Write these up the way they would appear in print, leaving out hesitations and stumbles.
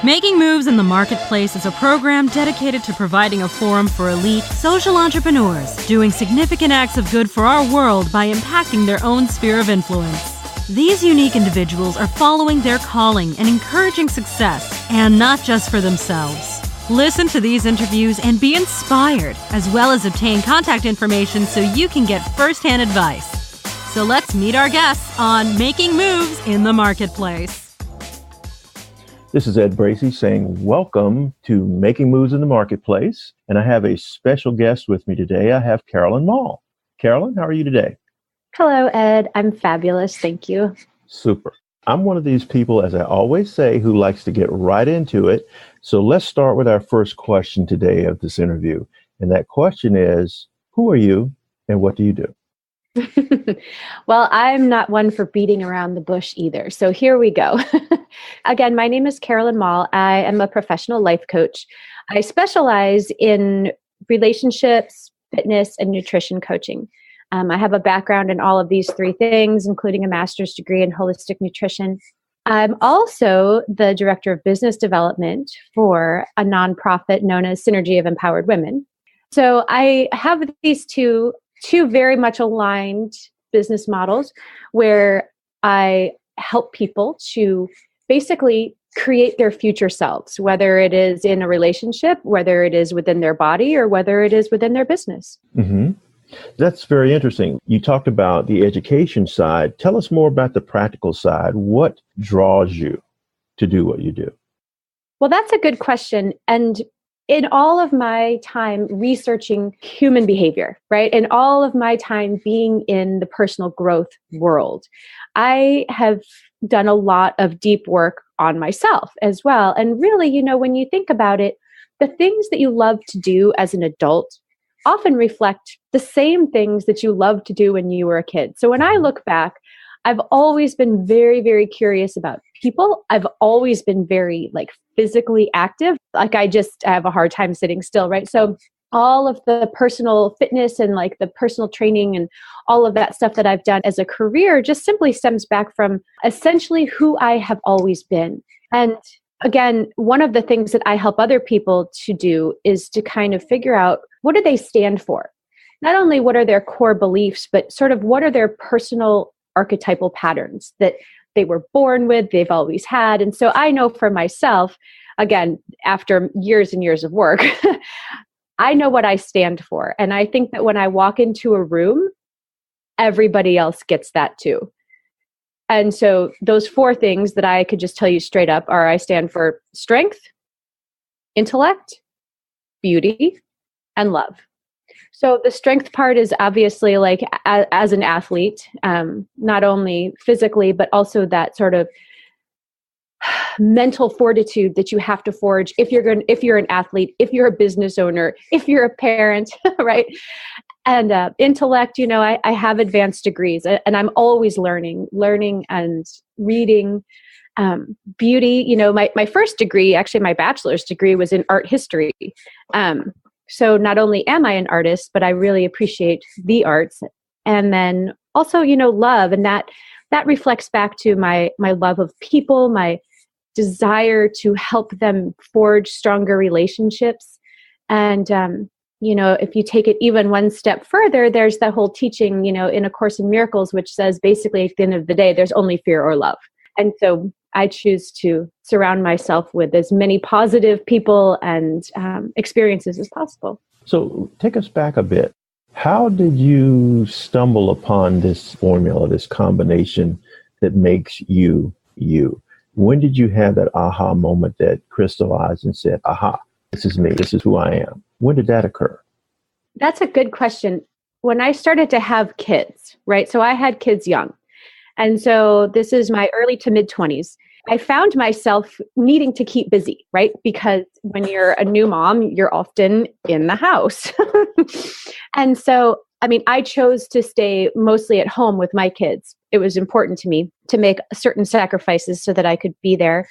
Making Moves in the Marketplace is a program dedicated to providing a forum for elite social entrepreneurs doing significant acts of good for our world by impacting their own sphere of influence. These unique individuals are following their calling and encouraging success, and not just for themselves. Listen to these interviews and be inspired, as well as obtain contact information so you can get firsthand advice. So let's meet our guests on Making Moves in the Marketplace. This is Ed Bracey saying welcome to Making Moves in the Marketplace. And I have a special guest with me today. I have Carolyn Maul. Carolyn, how are you today? Hello, Ed. I'm fabulous. Thank you. Super. I'm one of these people, as I always say, who likes to get right into it. So let's start with our first question today of this interview. And that question is, who are you and what do you do? Well, I'm not one for beating around the bush either. So here we go. Again, my name is Carolyn Maul. I am a professional life coach. I specialize in relationships, fitness, and nutrition coaching. I have a background in all of these three things, including a master's degree in holistic nutrition. I'm also the director of business development for a nonprofit known as Synergy of Empowered Women. So I have these two very much aligned business models where I help people to basically create their future selves, whether it is in a relationship, whether it is within their body, or whether it is within their business. Mm-hmm. That's very interesting. You talked about the education side. Tell us more about the practical side. What draws you to do what you do? Well, that's a good question. And in all of my time researching human behavior, right, and all of my time being in the personal growth world, I have done a lot of deep work on myself as well. And really, when you think about it, the things that you love to do as an adult often reflect the same things that you loved to do when you were a kid. So when I look back, I've always been very, very curious about people. I've always been very physically active. I have a hard time sitting still, right? So all of the personal fitness and the personal training and all of that stuff that I've done as a career just simply stems back from essentially who I have always been. And again, one of the things that I help other people to do is to kind of figure out, what do they stand for? Not only what are their core beliefs, but sort of what are their personal archetypal patterns that they were born with, they've always had. And so I know for myself, again, after years and years of work, I know what I stand for. And I think that when I walk into a room, everybody else gets that too. And so those four things that I could just tell you straight up are: I stand for strength, intellect, beauty, and love. So the strength part is obviously as an athlete, not only physically, but also that sort of mental fortitude that you have to forge if you're an athlete, if you're a business owner, if you're a parent, right? And intellect, I have advanced degrees and I'm always learning and reading. Beauty, my first degree, actually my bachelor's degree, was in art history. So not only am I an artist, but I really appreciate the arts. And then also, love. And that reflects back to my love of people, my desire to help them forge stronger relationships. And, if you take it even one step further, there's that whole teaching, in A Course in Miracles, which says basically at the end of the day, there's only fear or love. And so I choose to surround myself with as many positive people and experiences as possible. So take us back a bit. How did you stumble upon this formula, this combination that makes you, you? When did you have that aha moment that crystallized and said, aha, this is me, this is who I am? When did that occur? That's a good question. When I started to have kids, right? So I had kids young. And so this is my early to mid 20s. I found myself needing to keep busy, right? Because when you're a new mom, you're often in the house. And so, I chose to stay mostly at home with my kids. It was important to me to make certain sacrifices so that I could be there.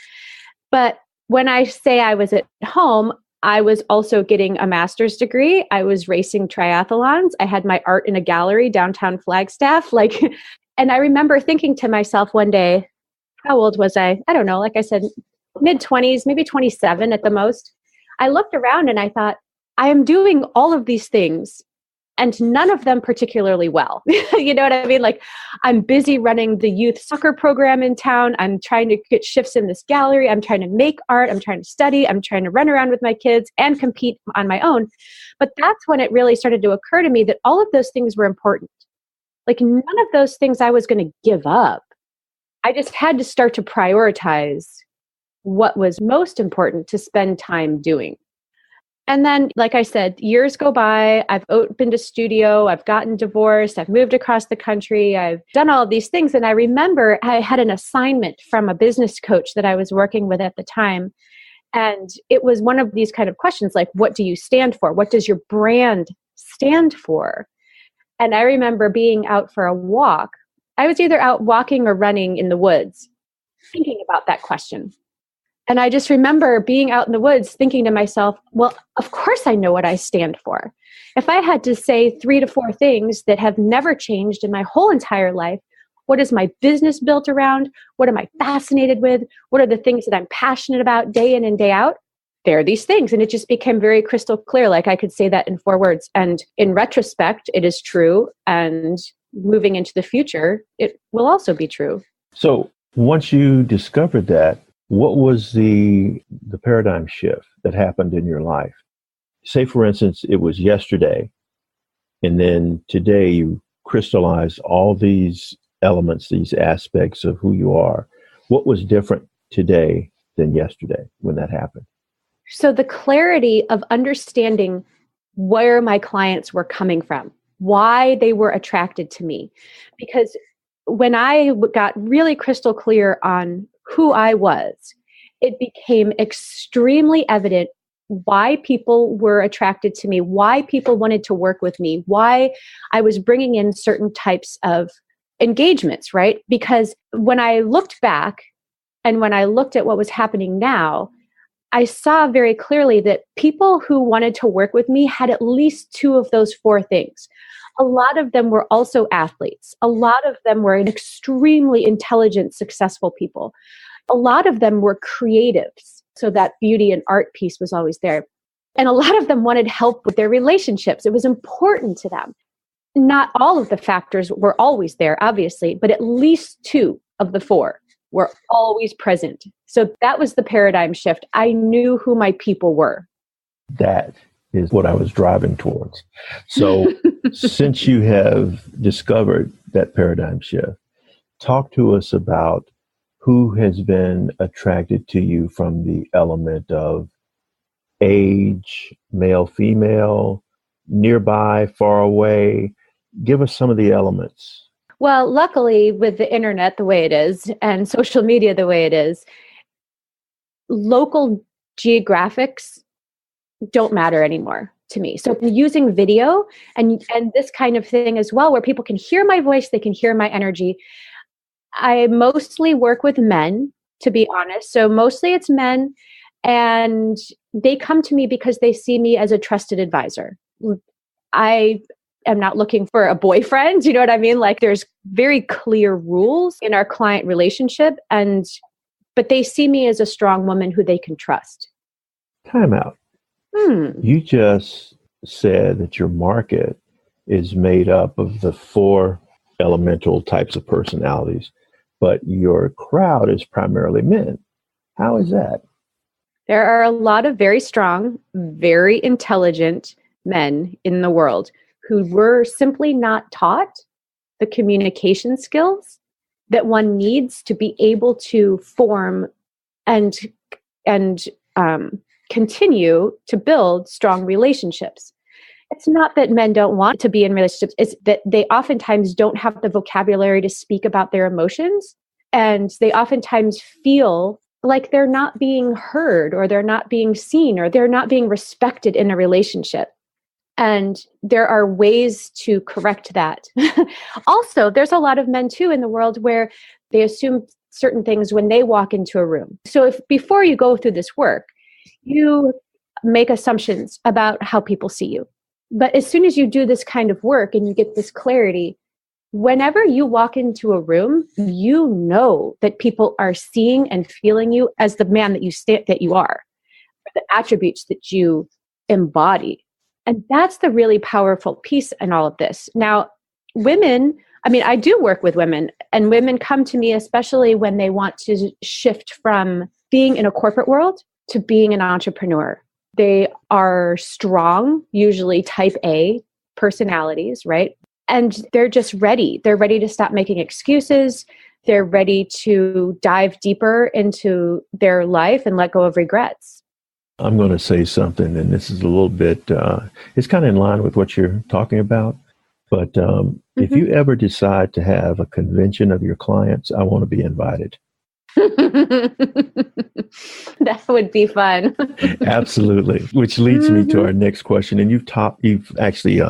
But when I say I was at home, I was also getting a master's degree. I was racing triathlons. I had my art in a gallery downtown Flagstaff. And I remember thinking to myself one day, how old was I? I don't know. Like I said, mid-20s, maybe 27 at the most. I looked around and I thought, I am doing all of these things and none of them particularly well. You know what I mean? Like, I'm busy running the youth soccer program in town. I'm trying to get shifts in this gallery. I'm trying to make art. I'm trying to study. I'm trying to run around with my kids and compete on my own. But that's when it really started to occur to me that all of those things were important. Like, none of those things I was going to give up. I just had to start to prioritize what was most important to spend time doing. And then, like I said, years go by, I've opened a studio, I've gotten divorced, I've moved across the country, I've done all of these things. And I remember I had an assignment from a business coach that I was working with at the time. And it was one of these kind of questions like, what do you stand for? What does your brand stand for? And I remember being out for a walk. I was either out walking or running in the woods, thinking about that question. And I just remember being out in the woods thinking to myself, well, of course I know what I stand for. If I had to say 3 to 4 things that have never changed in my whole entire life, what is my business built around? What am I fascinated with? What are the things that I'm passionate about day in and day out? There are these things. And it just became very crystal clear. Like, I could say that in 4 words. And in retrospect, it is true. And moving into the future, it will also be true. So once you discovered that, what was the paradigm shift that happened in your life? Say, for instance, it was yesterday, and then today you crystallize all these elements, these aspects of who you are. What was different today than yesterday when that happened? So the clarity of understanding where my clients were coming from, why they were attracted to me. Because when I got really crystal clear on who I was, it became extremely evident why people were attracted to me, why people wanted to work with me, why I was bringing in certain types of engagements, right? Because when I looked back and when I looked at what was happening now, I saw very clearly that people who wanted to work with me had at least 2 of those 4 things. A lot of them were also athletes. A lot of them were extremely intelligent, successful people. A lot of them were creatives. So that beauty and art piece was always there. And a lot of them wanted help with their relationships. It was important to them. Not all of the factors were always there, obviously, but at least 2 of the 4 were always present. So that was the paradigm shift. I knew who my people were. That is what I was driving towards. So since you have discovered that paradigm shift, talk to us about who has been attracted to you from the element of age, male, female, nearby, far away. Give us some of the elements. Well, luckily, with the internet the way it is and social media the way it is, local geographics don't matter anymore to me. So using video and this kind of thing as well, where people can hear my voice, they can hear my energy. I mostly work with men, to be honest. So mostly it's men, and they come to me because they see me as a trusted advisor. I am not looking for a boyfriend. You know what I mean? Like, there's very clear rules in our client relationship, but they see me as a strong woman who they can trust. Time out. You just said that your market is made up of the 4 elemental types of personalities, but your crowd is primarily men. How is that? There are a lot of very strong, very intelligent men in the world who were simply not taught the communication skills that one needs to be able to form and continue to build strong relationships. It's not that men don't want to be in relationships. It's that they oftentimes don't have the vocabulary to speak about their emotions. And they oftentimes feel like they're not being heard, or they're not being seen, or they're not being respected in a relationship. And there are ways to correct that. Also, there's a lot of men too in the world where they assume certain things when they walk into a room. So if before you go through this work, you make assumptions about how people see you. But as soon as you do this kind of work and you get this clarity, whenever you walk into a room, you know that people are seeing and feeling you as the man that you are, the attributes that you embody. And that's the really powerful piece in all of this. Now, women, I mean, I do work with women, and women come to me especially when they want to shift from being in a corporate world to being an entrepreneur. They are strong, usually type A personalities, right? And they're just ready. They're ready to stop making excuses. They're ready to dive deeper into their life and let go of regrets. I'm going to say something, and this is a little bit, it's kind of in line with what you're talking about. But if you ever decide to have a convention of your clients, I want to be invited. That would be fun. Absolutely. Which leads me to our next question. And you've actually,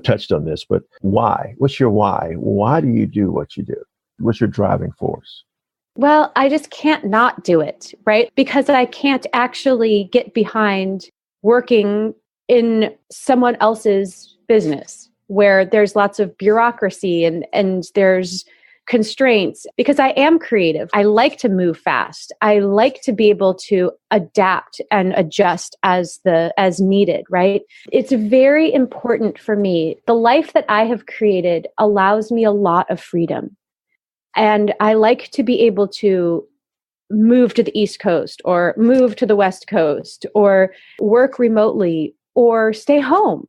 touched on this, but why? What's your why? Why do you do what you do? What's your driving force? Well, I just can't not do it, right? Because I can't actually get behind working in someone else's business where there's lots of bureaucracy and there's constraints, because I am creative. I like to move fast. I like to be able to adapt and adjust as needed, right? It's very important for me. The life that I have created allows me a lot of freedom. And I like to be able to move to the East Coast or move to the West Coast or work remotely or stay home.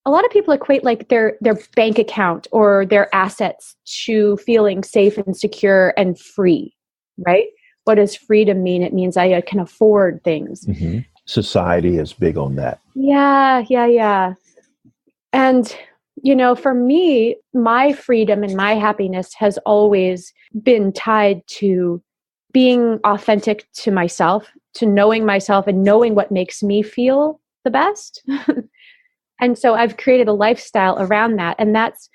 A lot of people equate like their bank account or their assets to feeling safe and secure and free, right? What does freedom mean? It means I can afford things. Mm-hmm. Society is big on that. Yeah. And, for me, my freedom and my happiness has always been tied to being authentic to myself, to knowing myself and knowing what makes me feel the best. And so I've created a lifestyle around that. And that's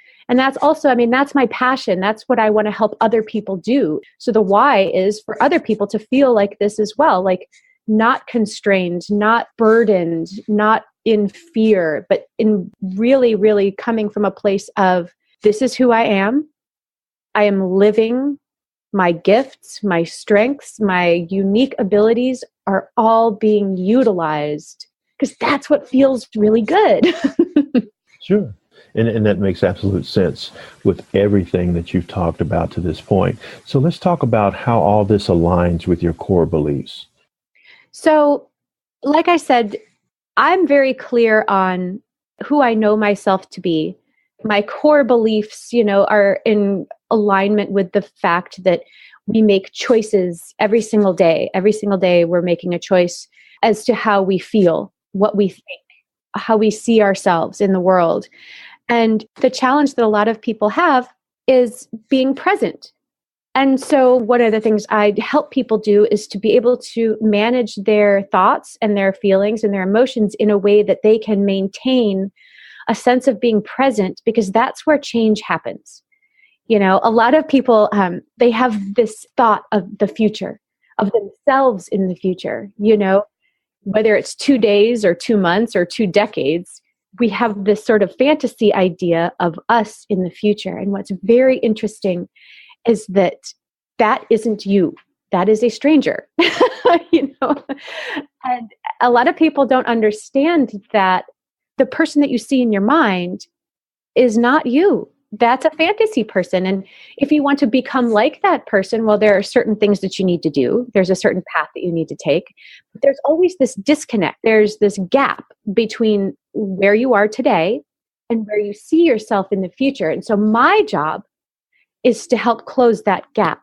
also, that's my passion. That's what I want to help other people do. So the why is for other people to feel like this as well, like not constrained, not burdened, not in fear, but in really, really coming from a place of, this is who I am. I am living. My gifts, my strengths, my unique abilities are all being utilized, because that's what feels really good. Sure. And that makes absolute sense with everything that you've talked about to this point. So let's talk about how all this aligns with your core beliefs. So, like I said, I'm very clear on who I know myself to be. My core beliefs, are in alignment with the fact that we make choices every single day. Every single day, we're making a choice as to how we feel, what we think, how we see ourselves in the world. And the challenge that a lot of people have is being present. And so one of the things I help people do is to be able to manage their thoughts and their feelings and their emotions in a way that they can maintain a sense of being present, because that's where change happens. A lot of people, they have this thought of the future, of themselves in the future, whether it's 2 days or 2 months or 2 decades, we have this sort of fantasy idea of us in the future. And what's very interesting is that isn't you. That is a stranger, And a lot of people don't understand that the person that you see in your mind is not you. That's a fantasy person. And if you want to become like that person, well, there are certain things that you need to do. There's a certain path that you need to take. But there's always this disconnect. There's this gap between where you are today and where you see yourself in the future. And so my job is to help close that gap.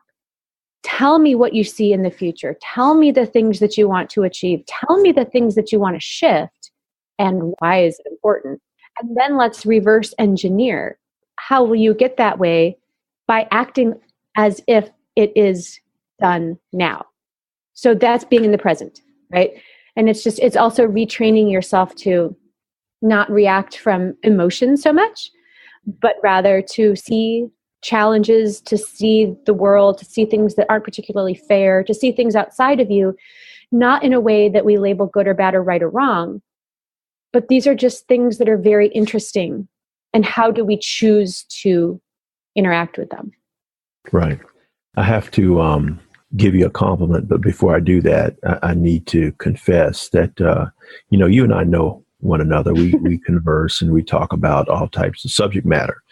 Tell me what you see in the future. Tell me the things that you want to achieve. Tell me the things that you want to shift and why is it important. And then let's reverse engineer. How will you get that way? By acting as if it is done now. So that's being in the present, right? And it's also retraining yourself to not react from emotion so much, but rather to see challenges, to see the world, to see things that aren't particularly fair, to see things outside of you, not in a way that we label good or bad or right or wrong, but these are just things that are very interesting. And how do we choose to interact with them. Right. I have to give you a compliment, but before I do that, I need to confess that, you and I know one another. We converse and we talk about all types of subject matter.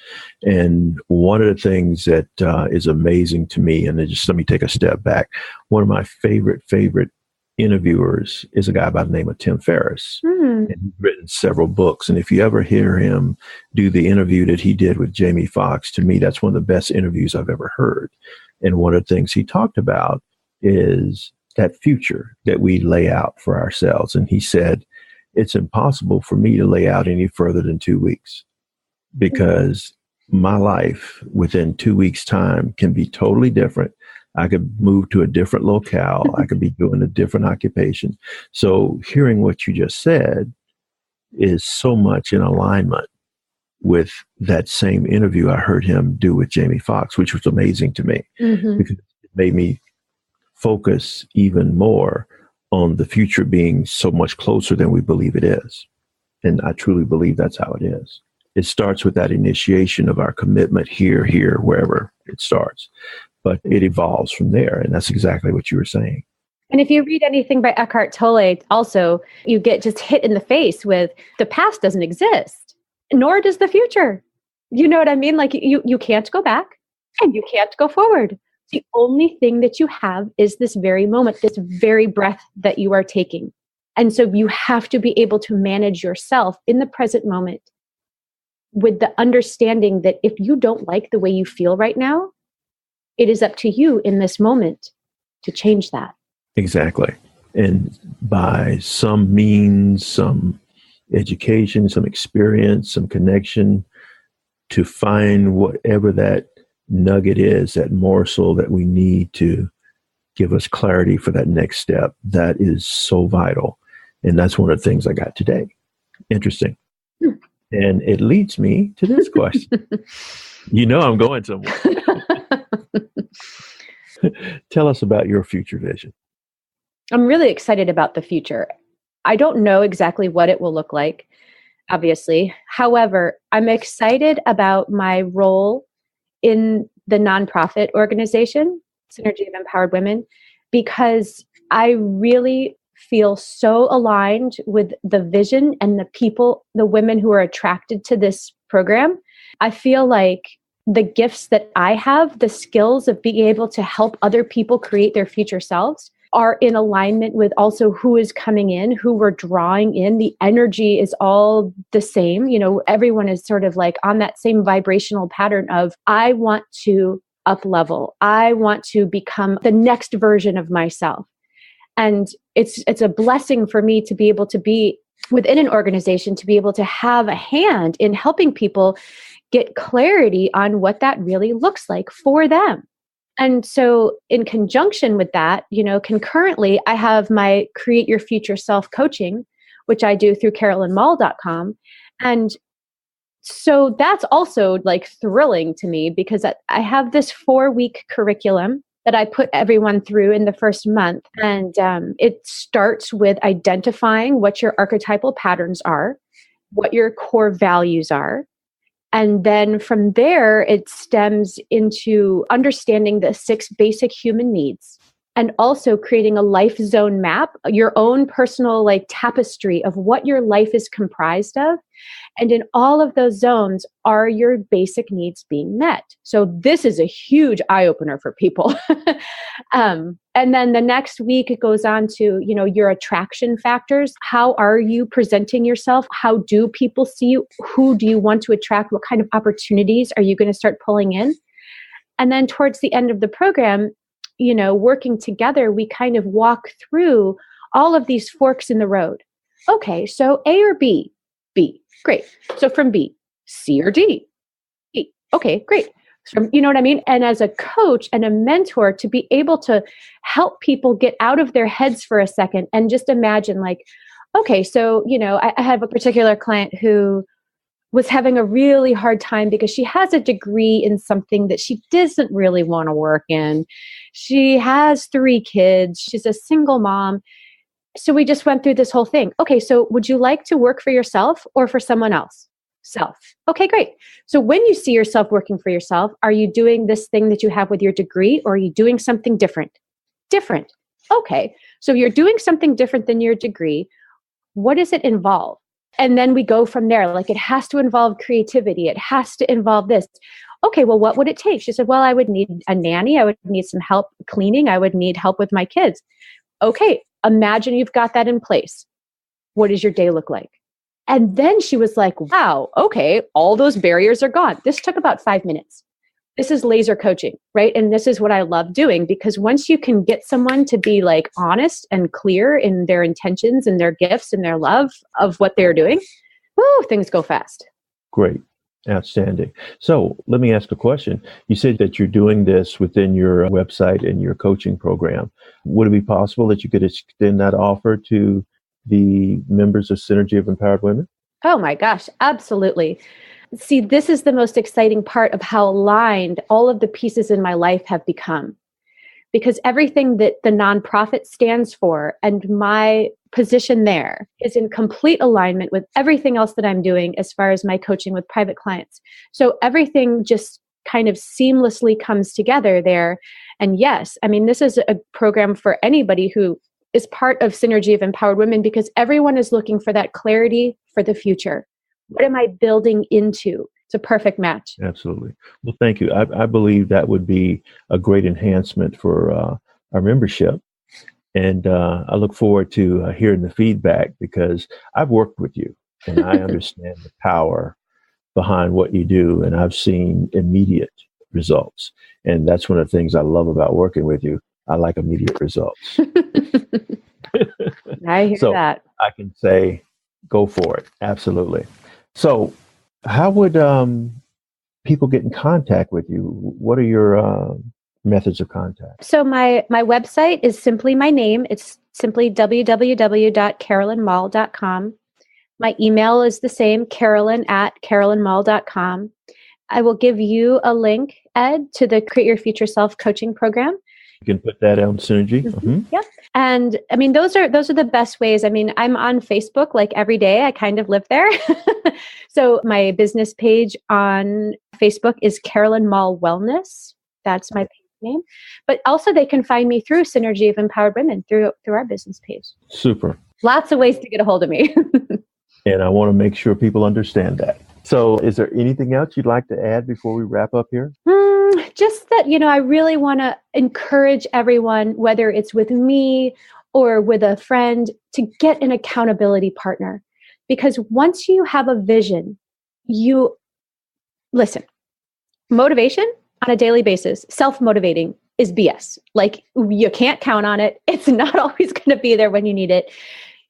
And one of the things that is amazing to me, and just let me take a step back, one of my favorite interviewers is a guy by the name of Tim Ferriss. And he's written several books. And if you ever hear him do the interview that he did with Jamie Foxx, to me, that's one of the best interviews I've ever heard. And one of the things he talked about is that future that we lay out for ourselves. And he said, it's impossible for me to lay out any further than 2 weeks, because my life within 2 weeks' time can be totally different. I could move to a different locale. I could be doing a different occupation. So hearing what you just said is so much in alignment with that same interview I heard him do with Jamie Foxx, which was amazing to me because it made me focus even more on the future being so much closer than we believe it is. And I truly believe that's how it is. It starts with that initiation of our commitment here, wherever it starts. But it evolves from there. And that's exactly what you were saying. And if you read anything by Eckhart Tolle, also, you get just hit in the face with the past doesn't exist, nor does the future. You know what I mean? Like you can't go back and you can't go forward. The only thing that you have is this very moment, this very breath that you are taking. And so you have to be able to manage yourself in the present moment with the understanding that if you don't like the way you feel right now, it is up to you in this moment to change that. Exactly. And by some means, some education, some experience, some connection, to find whatever that nugget is, that morsel that we need to give us clarity for that next step, that is so vital. And that's one of the things I got today. Interesting. And it leads me to this question. I'm going somewhere. Tell us about your future vision. I'm really excited about the future. I don't know exactly what it will look like, obviously. However, I'm excited about my role in the nonprofit organization, Synergy of Empowered Women, because I really feel so aligned with the vision and the people, the women who are attracted to this program. I feel like the gifts that I have, the skills of being able to help other people create their future selves, are in alignment with also who is coming in, who we're drawing in. The energy is all the same. Everyone is sort of like on that same vibrational pattern of, I want to up level. I want to become the next version of myself. And it's a blessing for me to be able to be within an organization, to be able to have a hand in helping people get clarity on what that really looks like for them. And so in conjunction with that, concurrently, I have my Create Your Future Self coaching, which I do through carolynmaul.com. And so that's also like thrilling to me because I have this 4-week curriculum that I put everyone through in the first month. And it starts with identifying what your archetypal patterns are, what your core values are. And then from there, it stems into understanding the 6 basic human needs and also creating a life zone map, your own personal tapestry of what your life is comprised of. And in all of those zones, are your basic needs being met? So this is a huge eye opener for people. And then the next week, it goes on to, your attraction factors. How are you presenting yourself? How do people see you? Who do you want to attract? What kind of opportunities are you going to start pulling in? And then towards the end of the program, working together, we kind of walk through all of these forks in the road. Okay, so A or B? B. Great. So from B, C or D? E. Okay, great. So, you know what I mean? And as a coach and a mentor, to be able to help people get out of their heads for a second and just imagine okay, so, I have a particular client who was having a really hard time because she has a degree in something that she doesn't really want to work in. She has 3 kids. She's a single mom. So we just went through this whole thing. Okay, so would you like to work for yourself or for someone else? self. Okay, great. So when you see yourself working for yourself, are you doing this thing that you have with your degree, or are you doing something different? Different. Okay. So you're doing something different than your degree. What does it involve? And then we go from there. Like, it has to involve creativity. It has to involve this. Okay, well, what would it take? She said, well, I would need a nanny. I would need some help cleaning. I would need help with my kids. Okay, imagine you've got that in place. What does your day look like? And then she was like, wow, okay, all those barriers are gone. This took about 5 minutes. This is laser coaching, right? And this is what I love doing, because once you can get someone to be like honest and clear in their intentions and their gifts and their love of what they're doing, woo, things go fast. Great. Outstanding. So let me ask a question. You said that you're doing this within your website and your coaching program. Would it be possible that you could extend that offer to the members of Synergy of Empowered Women? Oh my gosh, absolutely. See, this is the most exciting part of how aligned all of the pieces in my life have become. Because everything that the nonprofit stands for and my position there is in complete alignment with everything else that I'm doing as far as my coaching with private clients. So everything just kind of seamlessly comes together there. And yes, I mean, this is a program for anybody who is part of Synergy of Empowered Women, because everyone is looking for that clarity for the future. What am I building into? It's a perfect match. Absolutely. Well, thank you. I believe that would be a great enhancement for our membership. And I look forward to hearing the feedback, because I've worked with you and I understand the power behind what you do. And I've seen immediate results. And that's one of the things I love about working with you. I like immediate results. I hear that. I can say, go for it. Absolutely. So how would people get in contact with you? What are your methods of contact? So my website is simply my name. It's simply www.carolynmaul.com. My email is the same, carolyn@carolynmaul.com. I will give you a link, Ed, to the Create Your Future Self coaching program. You can put that on Synergy. Mm-hmm. Yep. And I mean, those are the best ways. I mean, I'm on Facebook like every day. I kind of live there. So my business page on Facebook is Carolyn Maul Wellness. That's my page name. But also they can find me through Synergy of Empowered Women through our business page. Super. Lots of ways to get a hold of me. And I want to make sure people understand that. So is there anything else you'd like to add before we wrap up here? Just that, I really want to encourage everyone, whether it's with me or with a friend, to get an accountability partner. Because once you have a vision, listen, motivation on a daily basis, self-motivating is BS. Like, you can't count on it. It's not always going to be there when you need it.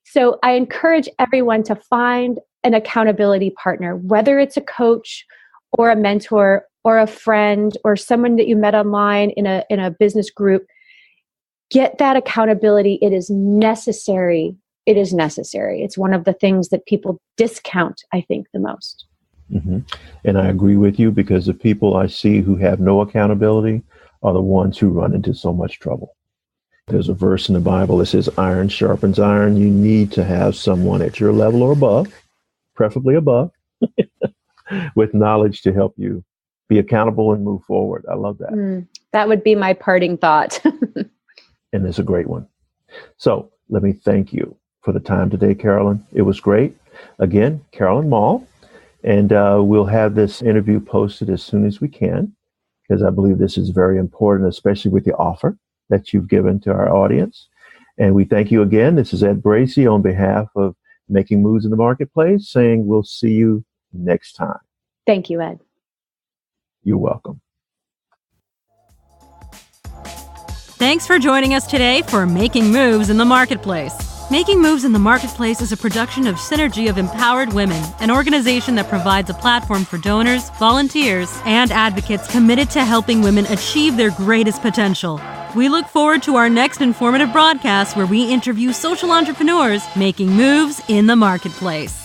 So I encourage everyone to find an accountability partner, whether it's a coach or a mentor or a friend or someone that you met online in a business group. Get that accountability. It is necessary. It is necessary. It's one of the things that people discount, I think, the most. Mm-hmm. And I agree with you, because the people I see who have no accountability are the ones who run into so much trouble. There's a verse in the Bible that says, iron sharpens iron. You need to have someone at your level or above, preferably above, with knowledge to help you be accountable and move forward. I love that. That would be my parting thought. And it's a great one. So let me thank you for the time today, Carolyn. It was great. Again, Carolyn Maul. And we'll have this interview posted as soon as we can, because I believe this is very important, especially with the offer that you've given to our audience. And we thank you again. This is Ed Bracey on behalf of Making Moves in the Marketplace, saying we'll see you next time. Thank you, Ed. You're welcome. Thanks for joining us today for Making Moves in the Marketplace. Making Moves in the Marketplace is a production of Synergy of Empowered Women, an organization that provides a platform for donors, volunteers, and advocates committed to helping women achieve their greatest potential. We look forward to our next informative broadcast, where we interview social entrepreneurs making moves in the marketplace.